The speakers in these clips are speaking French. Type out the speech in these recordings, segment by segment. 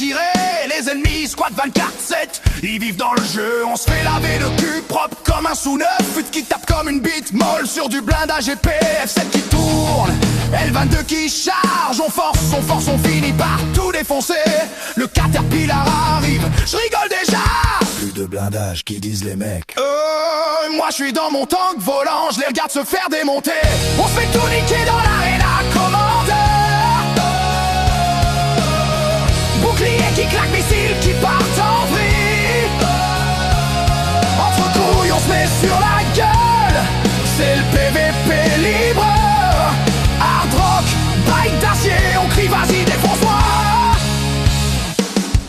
tirer. Les ennemis squattent 24/7. Ils vivent dans le jeu, on se fait laver le cul propre comme un sous-neuf. Fut qui tape comme une bite molle sur du blindage épais. F7 qui tourne, L22 qui charge. On force, on finit par tout défoncer. Le Caterpillar arrive, je rigole déjà. Plus de blindage, qui disent les mecs. Moi je suis dans mon tank volant, je les regarde se faire démonter. On se fait tout niquer dans l'arena, commandeur. Bouclier qui claque, missiles qui partent en vrille. Entre couilles on se met sur la gueule. C'est le PVP libre. Hard rock, bike d'acier, on crie vas-y défonce-moi.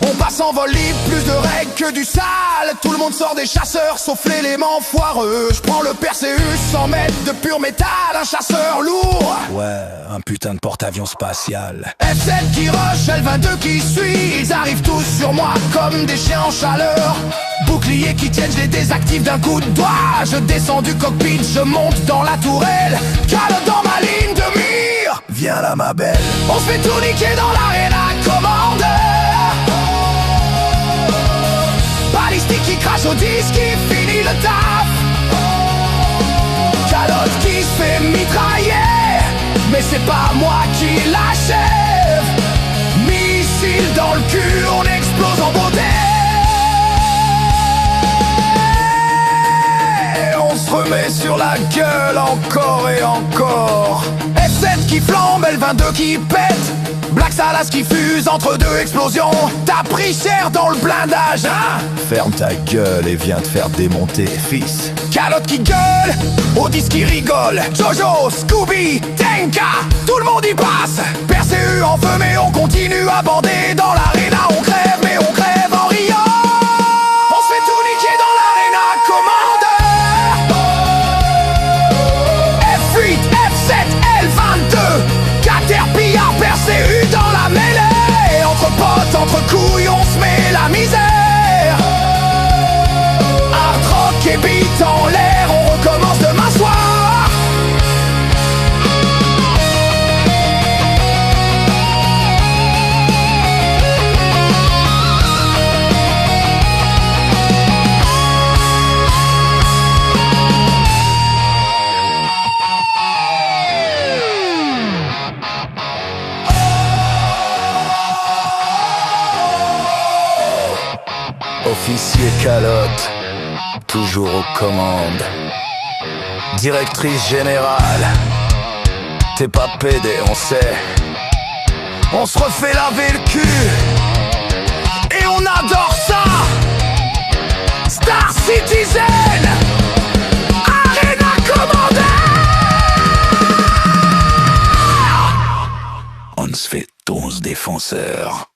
On passe en vol libre, plus de règles que du sale. Tout le monde sort des chasseurs, sauf l'élément foireux. Je prends le Perseus, 100 mètres de pur métal, un chasseur lourd. Ouais, un putain de porte-avions spatial. F7 qui rush, L22 qui suit. Ils arrivent tous sur moi comme des chiens en chaleur. Boucliers qui tiennent, je les désactive d'un coup de doigt. Je descends du cockpit, je monte dans la tourelle. Calotte dans ma ligne de mire. Viens là ma belle. On se fait tout niquer dans l'arena, commandeur. Balistique qui crache au disque, qui finit le taf. Calotte qui se fait mitrailler, mais c'est pas moi qui l'achève. Missile dans le cul, on explose en beauté. On se remet sur la gueule encore et encore. F7 qui flambe, L22 qui pète. Black Salas qui fuse entre deux explosions. T'as pris cher dans le blindage, hein? Ferme ta gueule et viens te faire démonter, fils. Calotte qui gueule, Odyssey qui rigole. Jojo, Scooby, Tenka, tout le monde y passe. Perseus en feu mais on continue à bander. Dans l'arena on crève mais on crève en riant. On se fait tout niquer dans l'arena, commandeur. F8, F7, L22, Caterpillar, Perseus dans la mêlée. Entre potes, entre couilles, on se met la misère. Hard rock et beat en l'air, on recommence demain soir. Officier Calotte, toujours aux commandes. Directrice générale, t'es pas pédé, on sait. On se refait laver le cul et on adore ça. Star Citizen, Arena Commander. On se fait 11 défenseurs.